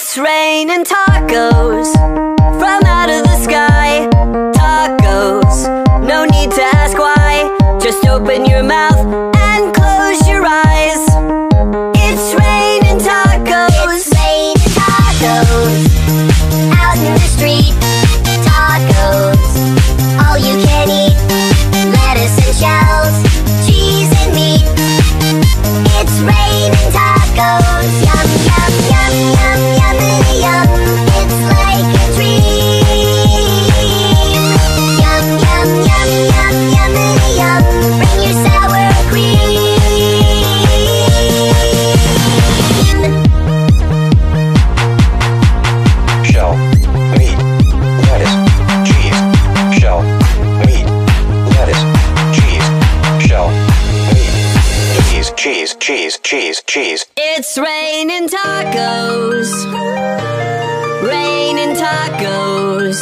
It's raining tacos from out of the sky. Tacos, no need to ask why. Just open your mouth and close your eyes. It's raining tacos. It's raining tacos out in the street. Tacos, all you can eat. Lettuce and shells, cheese and meat. It's raining tacos. Yum, yum, yum, yum, yummity yum. It's like a dream. Yum, yum, yum, yum, yummity yum. Bring your sour cream. Shell, meat, lettuce, cheese. Shell, meat, lettuce, cheese. Shell, meat, cheese, cheese, cheese, cheese. It's raining tacos. Raining tacos.